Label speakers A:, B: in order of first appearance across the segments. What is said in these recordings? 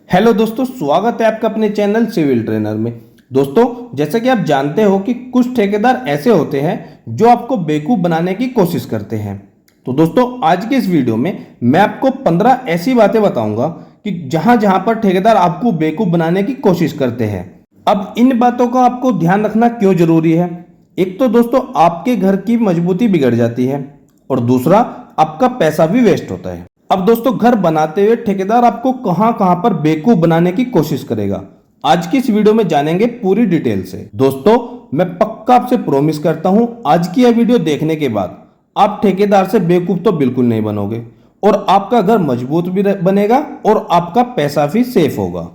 A: Hello दोस्तों, स्वागत है आपका अपने चैनल सिविल ट्रेनर में। दोस्तों, जैसा कि आप जानते हो कि कुछ ठेकेदार ऐसे होते हैं जो आपको बेवकूफ़ बनाने की कोशिश करते हैं। तो दोस्तों, आज के इस वीडियो में मैं आपको 15 ऐसी बातें बताऊंगा कि जहां जहां पर ठेकेदार आपको बेवकूफ़ बनाने की कोशिश करते हैं। अब इन बातों का आपको ध्यान रखना क्यों जरूरी है? एक तो दोस्तों आपके घर की मजबूती बिगड़ जाती है और दूसरा आपका पैसा भी वेस्ट होता है। अब दोस्तों, घर बनाते हुए ठेकेदार आपको कहां कहां पर बेवकूफ बनाने की कोशिश करेगा, आज की इस वीडियो में जानेंगे पूरी डिटेल से। दोस्तों, मैं पक्का आपसे प्रॉमिस करता हूं, आज की यह वीडियो देखने के बाद आप ठेकेदार से बेवकूफ तो बिल्कुल नहीं बनोगे और आपका घर मजबूत भी बनेगा और आपका पैसा भी सेफ होगा।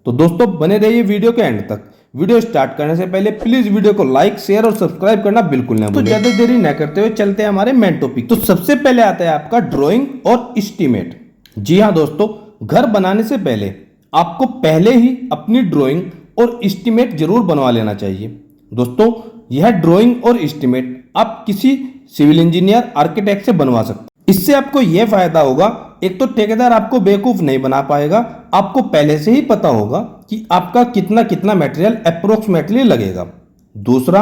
A: तो दोस्तों, बने रहिए वीडियो के एंड तक। वीडियो स्टार्ट करने से पहले प्लीज वीडियो को लाइक, शेयर और सब्सक्राइब करना बिल्कुल ना भूलें। तो ज्यादा देरी न करते हुए चलते हैं हमारे मेन टॉपिक। तो सबसे पहले आता है आपका ड्राइंग और एस्टीमेट। जी हाँ दोस्तों, घर बनाने से पहले आपको पहले ही अपनी ड्राइंग और एस्टीमेट जरूर बनवा लेना चाहिए। दोस्तों, यह ड्राइंग और एस्टीमेट आप किसी सिविल इंजीनियर, आर्किटेक्ट से बनवा सकते हैं। इससे आपको यह फायदा होगा, एक तो ठेकेदार आपको बेवकूफ नहीं बना पाएगा, आपको पहले से ही पता होगा कि आपका कितना कितना मटेरियल अप्रोक्सीमेटली लगेगा। दूसरा,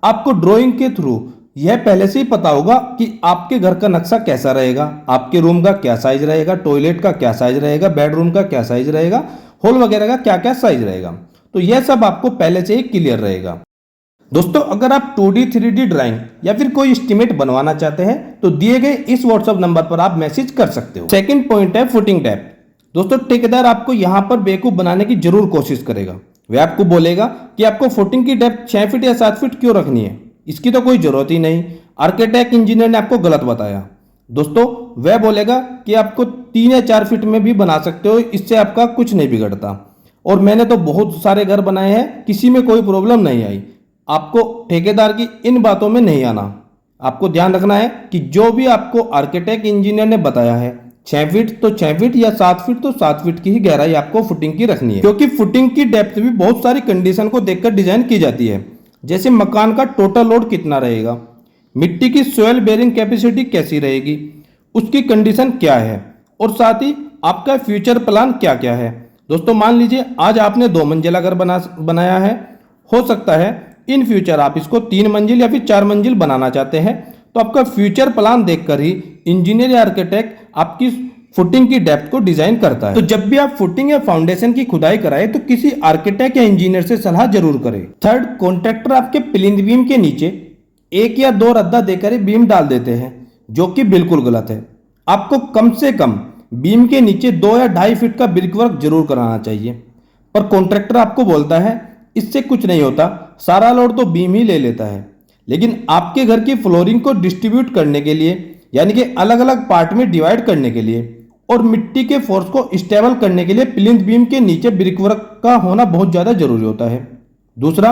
A: आपको ड्राइंग के थ्रू यह पहले से ही पता होगा कि आपके घर का नक्शा कैसा रहेगा, आपके रूम का क्या साइज रहेगा, टॉयलेट का क्या साइज रहेगा, बेडरूम का क्या साइज रहेगा, हॉल वगैरह का क्या क्या साइज रहेगा। तो यह सब आपको पहले से ही क्लियर रहेगा। दोस्तों, अगर आप 2D 3D ड्राइंग या फिर कोई एस्टीमेट बनवाना चाहते हैं तो दिए गए इस व्हाट्सएप नंबर पर आप मैसेज कर सकते हो। सेकंड पॉइंट है फुटिंग डेप्थ। दोस्तों, ठेकेदार आपको यहां पर बेवकूफ बनाने की जरूर कोशिश करेगा। वह आपको बोलेगा कि आपको फुटिंग की डेप्थ 6 फीट या 7 फीट क्यों रखनी है, इसकी तो कोई जरूरत ही नहीं, आर्किटेक्ट इंजीनियर ने आपको गलत बताया। दोस्तों, वह बोलेगा कि आपको 3 या 4 फीट में भी बना सकते हो, इससे आपका कुछ नहीं बिगड़ता। और मैंने तो बहुत सारे घर बनाए हैं, किसी में कोई प्रॉब्लम नहीं आई। आपको ठेकेदार की इन बातों में नहीं आना। आपको ध्यान रखना है कि जो भी आपको आर्किटेक्ट इंजीनियर ने बताया है, 6 फीट तो 6 फीट या 7 फीट तो 7 फीट की ही गहराई आपको फुटिंग की रखनी है, क्योंकि फुटिंग की डेप्थ भी बहुत सारी कंडीशन को देखकर डिजाइन की जाती है। जैसे मकान का टोटल लोड कितना रहेगा, मिट्टी की सोयल बेरिंग कैपेसिटी कैसी रहेगी, उसकी कंडीशन क्या है, और साथ ही आपका फ्यूचर प्लान क्या क्या है। दोस्तों, मान लीजिए आज आपने 2 मंजिला घर बनाया है, हो सकता है इन फ्यूचर आप इसको 3 मंजिल या फिर 4 मंजिल बनाना चाहते हैं, तो आपका फ्यूचर प्लान देखकर ही इंजीनियर या आर्किटेक्ट आपकी फुटिंग की डेप्थ को डिजाइन करता है। तो जब भी आप फुटिंग या फाउंडेशन की खुदाई कराएं तो किसी आर्किटेक्ट या इंजीनियर से सलाह जरूर करें। थर्ड, कॉन्ट्रैक्टर आपके प्लिंथ बीम के नीचे 1 या 2 रद्दा देकर ही बीम डाल देते हैं, जो कि बिल्कुल गलत है। आपको कम से कम बीम के नीचे 2 या 2.5 फीट का ब्रिक वर्क जरूर कराना चाहिए, पर कॉन्ट्रैक्टर आपको बोलता है इससे कुछ नहीं होता, सारा लोड तो बीम ही ले लेता है। लेकिन आपके घर की फ्लोरिंग को डिस्ट्रीब्यूट करने के लिए, यानी कि अलग अलग पार्ट में डिवाइड करने के लिए और मिट्टी के फोर्स को स्टेबल करने के लिए प्लिंथ बीम के नीचे ब्रिक वर्क का होना बहुत ज्यादा जरूरी होता है। दूसरा,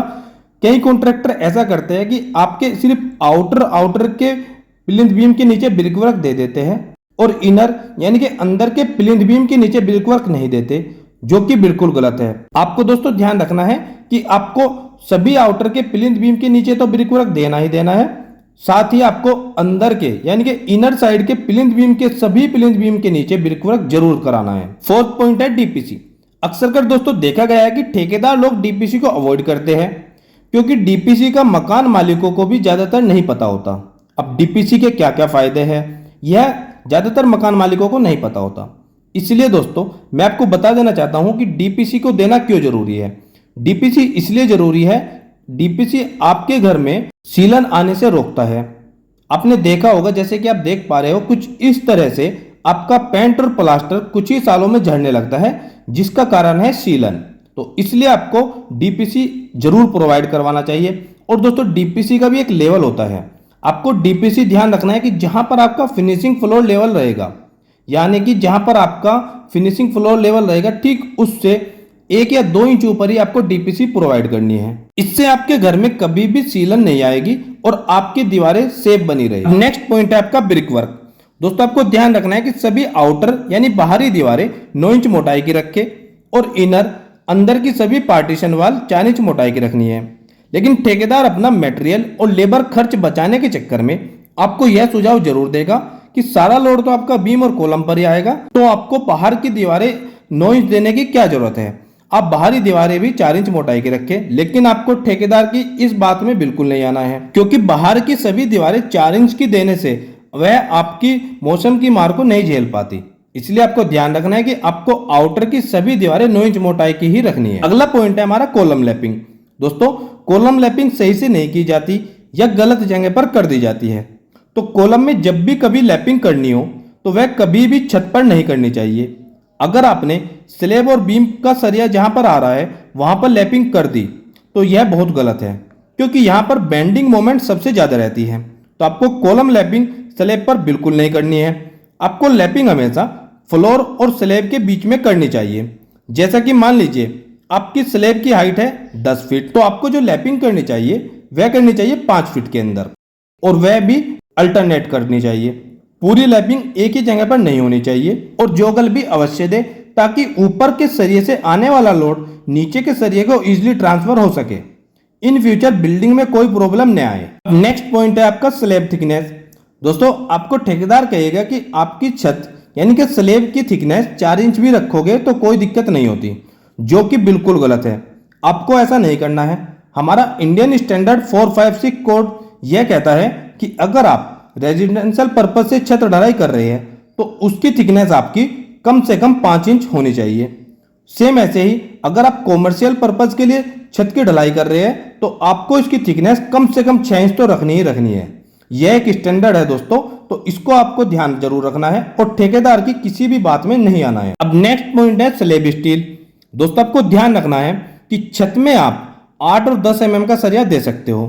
A: कई कॉन्ट्रैक्टर ऐसा करते हैं कि आपके सिर्फ आउटर के प्लिंथ बीम के नीचे ब्रिक वर्क दे देते हैं और इनर यानी कि अंदर के प्लिंथ बीम के नीचे ब्रिक वर्क नहीं देते, जो कि बिल्कुल गलत है। आपको दोस्तों ध्यान रखना है कि आपको सभी आउटर के प्लिंथ बीम के नीचे तो ब्रिक वर्क देना ही देना है, साथ ही आपको अंदर के यानी कि इनर साइड के प्लिंथ बीम के सभी प्लिंथ बीम के नीचे ब्रिक वर्क जरूर कराना है। फोर्थ पॉइंट है डीपीसी। अक्सर कर दोस्तों देखा गया है कि ठेकेदार लोग डीपीसी को अवॉइड करते हैं, क्योंकि डीपीसी का मकान मालिकों को भी ज्यादातर नहीं पता होता। अब डीपीसी के क्या क्या फायदे हैं, यह ज्यादातर मकान मालिकों को नहीं पता होता। इसलिए दोस्तों, मैं आपको बता देना चाहता हूं कि डीपीसी को देना क्यों जरूरी है। डीपीसी इसलिए जरूरी है, डीपीसी आपके घर में सीलन आने से रोकता है। आपने देखा होगा, जैसे कि आप देख पा रहे हो, कुछ इस तरह से आपका पेंट और प्लास्टर कुछ ही सालों में झड़ने लगता है, जिसका कारण है सीलन। तो इसलिए आपको डीपीसी जरूर प्रोवाइड करवाना चाहिए। और दोस्तों, डीपीसी का भी एक लेवल होता है। आपको डीपीसी ध्यान रखना है कि जहां पर आपका फिनिशिंग फ्लोर लेवल रहेगा, यानी कि जहां पर आपका फिनिशिंग फ्लोर लेवल रहेगा, ठीक उससे 1 या 2 इंच ऊपर ही आपको डीपीसी प्रोवाइड करनी है। इससे आपके घर में कभी भी सीलन नहीं आएगी और आपकी दीवारें सेफ बनी रहेगी। नेक्स्ट पॉइंट है आपका ब्रिक वर्क। दोस्तों, आपको ध्यान रखना है कि सभी आउटर यानी बाहरी दीवारें 9 इंच मोटाई की रखें और इनर अंदर की सभी पार्टीशन वाल 4 इंच मोटाई की रखनी है। लेकिन ठेकेदार अपना मटेरियल और लेबर खर्च बचाने के चक्कर में आपको यह सुझाव जरूर देगा कि सारा लोड तो आपका बीम और कॉलम पर ही आएगा, तो आपको बाहर की दीवारें 9 इंच देने की क्या जरूरत है। आप बाहरी दीवारें भी 4 इंच मोटाई की रखें, लेकिन आपको ठेकेदार की इस बात में बिल्कुल नहीं आना है, क्योंकि बाहर की सभी दीवारें 4 इंच की देने से वह आपकी मौसम की मार को नहीं झेल पाती। इसलिए आपको ध्यान रखना है कि आपको आउटर की सभी दीवारें 9 इंच मोटाई की ही रखनी है। अगला पॉइंट है हमारा कॉलम लैपिंग। दोस्तों, कॉलम लैपिंग सही से नहीं की जाती या गलत जगह पर कर दी जाती है। तो कॉलम में जब भी कभी लैपिंग करनी हो तो वह कभी भी छत पर नहीं करनी चाहिए। अगर आपने स्लैब और बीम का सरिया जहां पर आ रहा है वहां पर लैपिंग कर दी तो यह बहुत गलत है, क्योंकि यहां पर बेंडिंग मोमेंट सबसे ज्यादा रहती है। तो आपको कॉलम लैपिंग स्लैब पर बिल्कुल नहीं करनी है। आपको लैपिंग हमेशा फ्लोर और स्लैब के बीच में करनी चाहिए। जैसा कि मान लीजिए आपकी स्लैब की हाइट है 10 फीट, तो आपको जो लैपिंग करनी चाहिए वह करनी चाहिए 5 फीट के अंदर, और वह भी अल्टरनेट करनी चाहिए। पूरी लैपिंग एक ही जगह पर नहीं होनी चाहिए, और जोगल भी अवश्य दे ताकि ऊपर के सरिये से आने वाला लोड नीचे के सरिये को इजीली ट्रांसफर हो सके। इन फ्यूचर बिल्डिंग में कोई प्रॉब्लम न आए। नेक्स्ट पॉइंट है आपका स्लैब थिकनेस। दोस्तों, आपको ठेकेदार कहेगा कि आपकी छत यानी कि स्लैब की थिकनेस 4 इंच भी रखोगे तो कोई दिक्कत नहीं होती, जो कि बिल्कुल गलत है। आपको ऐसा नहीं करना है। हमारा इंडियन स्टैंडर्ड 456 कोड यह कहता है कि अगर आप रेजिडेंशियल पर्पज से छत ढलाई कर रहे हैं तो उसकी थिकनेस आपकी कम से कम 5 इंच होनी चाहिए। सेम ऐसे ही अगर आप कॉमर्शियल पर्पज के लिए छत की ढलाई कर रहे हैं तो आपको इसकी थिकनेस कम से कम 6 इंच तो रखनी ही रखनी है। यह एक स्टैंडर्ड है दोस्तों, तो इसको आपको ध्यान जरूर रखना है और ठेकेदार की किसी भी बात में नहीं आना है। अब नेक्स्ट पॉइंट है स्लैब स्टील। दोस्तों, आपको ध्यान रखना है कि छत में आप 8 और 10 mm का सरिया दे सकते हो,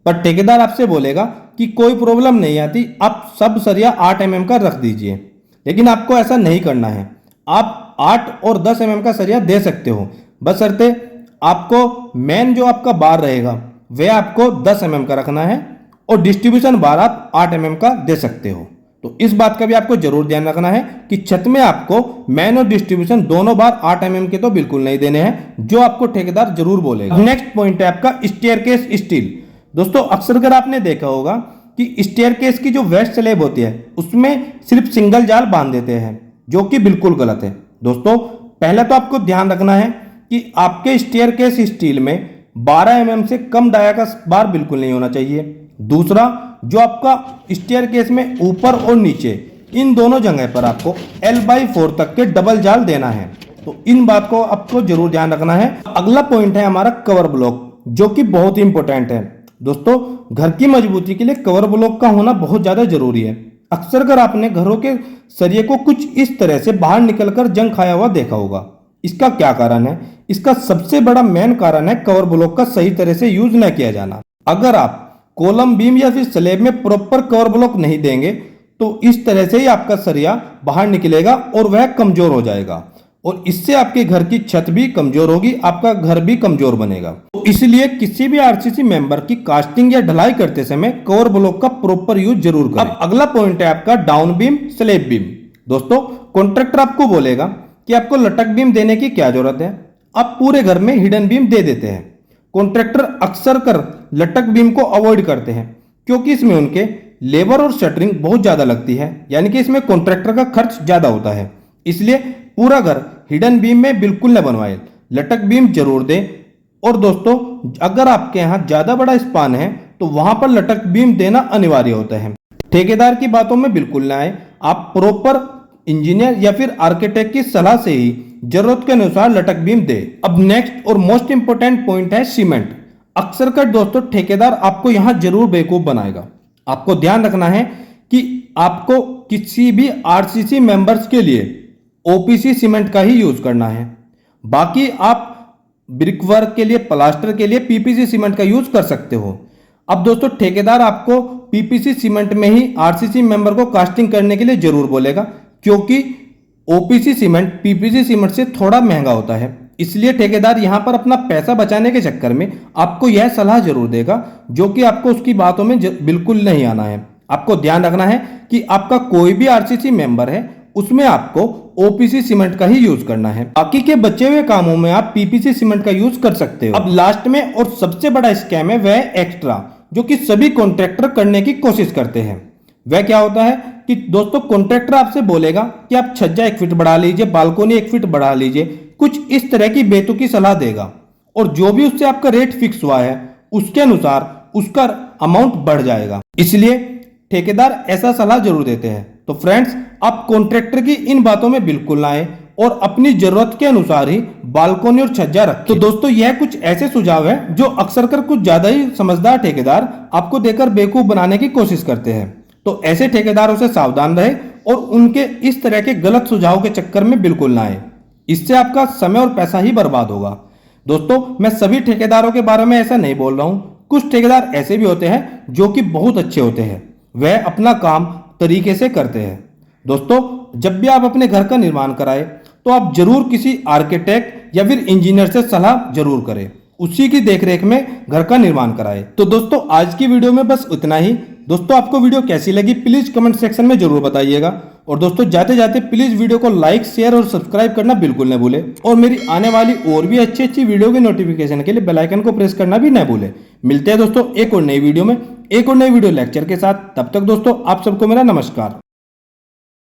A: पर ठेकेदार आपसे बोलेगा कि कोई प्रॉब्लम नहीं आती, आप सब सरिया 8 mm का रख दीजिए। लेकिन आपको ऐसा नहीं करना है। आप 8 और 10 mm का सरिया दे सकते हो, बशर्ते आपको मेन जो आपका बार रहेगा वह आपको 10 mm का रखना है और डिस्ट्रीब्यूशन बार आप 8 mm का दे सकते हो। तो इस बात का भी आपको जरूर ध्यान रखना है कि छत में आपको मेन और डिस्ट्रीब्यूशन दोनों बार 8 mm के तो बिल्कुल नहीं देने हैं, जो आपको ठेकेदार जरूर बोलेगा। नेक्स्ट पॉइंट है आपका स्टेयरकेस स्टील। दोस्तों, अक्सर अगर आपने देखा होगा कि स्टेयरकेस की जो वेस्ट स्लैब होती है उसमें सिर्फ सिंगल जाल बांध देते हैं, जो कि बिल्कुल गलत है। दोस्तों, पहले तो आपको ध्यान रखना है कि आपके स्टेयरकेस स्टील में 12 mm से कम डाया का बार बिल्कुल नहीं होना चाहिए। दूसरा, जो आपका स्टेयरकेस में ऊपर और नीचे इन दोनों जगह पर आपको L/4 तक के डबल जाल देना है। तो इन बात को आपको जरूर ध्यान रखना है। अगला पॉइंट है हमारा कवर ब्लॉक, जो कि बहुत ही इंपॉर्टेंट है। दोस्तों, घर की मजबूती के लिए कवर ब्लॉक का होना बहुत ज्यादा जरूरी है। अक्सर अगर आपने घरों के सरिये को कुछ इस तरह से बाहर निकलकर जंग खाया हुआ देखा होगा, इसका क्या कारण है? इसका सबसे बड़ा मेन कारण है कवर ब्लॉक का सही तरह से यूज न किया जाना। अगर आप कॉलम बीम या फिर स्लैब में प्रॉपर कवर ब्लॉक नहीं देंगे तो इस तरह से ही आपका सरिया बाहर निकलेगा और वह कमजोर हो जाएगा, और इससे आपके घर की छत भी कमजोर होगी, आपका घर भी कमजोर बनेगा। तो इसलिए किसी भी आरसीसी मेंबर की कास्टिंग या ढलाई करते समय कवर ब्लॉक का प्रॉपर यूज जरूर करें। अब अगला पॉइंट है आपका डाउन बीम स्लैब बीम। दोस्तों, कॉन्ट्रैक्टर आपको बोलेगा कि आपको लटक बीम देने की क्या जरूरत है, आप पूरे घर में हिडन बीम दे देते हैं। कॉन्ट्रैक्टर अक्सर कर लटक बीम को अवॉइड करते हैं, क्योंकि इसमें उनके लेबर और शटरिंग बहुत ज्यादा लगती है, यानी कि इसमें कॉन्ट्रैक्टर का खर्च ज्यादा होता है। इसलिए पूरा घर हिडन बीम में बिल्कुल न बनवाए, लटक बीम जरूर दें। और दोस्तों, अगर आपके यहाँ ज्यादा बड़ा स्पान है तो वहां पर लटक बीम देना अनिवार्य होता है। ठेकेदार की बातों में बिल्कुल न आए, आप प्रॉपर इंजीनियर या फिर आर्किटेक्ट की सलाह से ही जरूरत के अनुसार लटक बीम दे। अब नेक्स्ट और मोस्ट इंपोर्टेंट पॉइंट है सीमेंट। अक्सर कर दोस्तों ठेकेदार आपको यहां जरूर बेवकूफ बनाएगा। आपको ध्यान रखना है कि आपको किसी भी आरसीसी मेंबर्स के लिए ओपीसी सीमेंट का ही यूज करना है। बाकी आप ब्रिक वर्क के लिए, प्लास्टर के लिए पीपीसी सीमेंट का यूज कर सकते हो। अब दोस्तों, ठेकेदार आपको पीपीसी सीमेंट में ही आरसीसी मेंबर को कास्टिंग करने के लिए जरूर बोलेगा, क्योंकि ओपीसी सीमेंट पीपीसी सीमेंट से थोड़ा महंगा होता है। इसलिए ठेकेदार यहां पर अपना पैसा बचाने के चक्कर में आपको यह सलाह जरूर देगा, जो कि आपको उसकी बातों में बिल्कुल नहीं आना है। आपको ध्यान रखना है कि आपका कोई भी आरसीसी मेंबर है उसमें आपको ओपीसी सीमेंट का ही यूज करना है। बाकी के बचे हुए कामों में आप पीपीसी सीमेंट का यूज कर सकते हो। अब लास्ट में और सबसे बड़ा स्कैम है वह एक्स्ट्रा, जो कि सभी कॉन्ट्रैक्टर करने की कोशिश करते हैं। वह क्या होता है कि दोस्तों कॉन्ट्रैक्टर आपसे बोलेगा कि आप छज्जा 1 फीट बढ़ा लीजिए, बालकोनी 1 फीट बढ़ा लीजिए, कुछ इस तरह की बेतुकी सलाह देगा और जो भी उससे आपका रेट फिक्स हुआ है उसके अनुसार उसका अमाउंट बढ़ जाएगा। इसलिए ठेकेदार ऐसा सलाह जरूर देते हैं। तो फ्रेंड्स, आप कॉन्ट्रैक्टर की इन बातों में बिल्कुल ना आए और अपनी जरूरत के अनुसार ही बालकोनी और छज्जा रखें। तो दोस्तों, यह कुछ ऐसे सुझाव है जो अक्सर कर कुछ ज्यादा ही समझदार ठेकेदार आपको देकर बेवकूफ बनाने की कोशिश करते हैं। तो ऐसे ठेकेदारों से सावधान रहे और उनके इस तरह के गलत सुझाव के चक्कर में बिल्कुल ना आए। इससे आपका समय और पैसा ही बर्बाद होगा। दोस्तों, मैं सभी ठेकेदारों के बारे में ऐसा नहीं बोल रहा हूं। कुछ ठेकेदार ऐसे भी होते हैं जो कि बहुत अच्छे होते हैं, वह अपना काम तरीके से करते हैं। दोस्तों, जब भी आप अपने घर का निर्माण कराएं तो आप जरूर किसी आर्किटेक्ट या फिर इंजीनियर से सलाह जरूर करें, उसी की देखरेख में घर का निर्माण कराएं। तो दोस्तों, आज की वीडियो में बस इतना ही। दोस्तों, आपको वीडियो कैसी लगी प्लीज कमेंट सेक्शन में जरूर बताइएगा। और दोस्तों, जाते जाते प्लीज वीडियो को लाइक, शेयर और सब्सक्राइब करना बिल्कुल न भूले और मेरी आने वाली और भी अच्छी वीडियो की नोटिफिकेशन के लिए बेल आइकन को प्रेस करना भी न भूले। मिलते हैं दोस्तों एक और नई वीडियो में, एक और नई वीडियो लेक्चर के साथ। तब तक दोस्तों, आप सबको मेरा नमस्कार।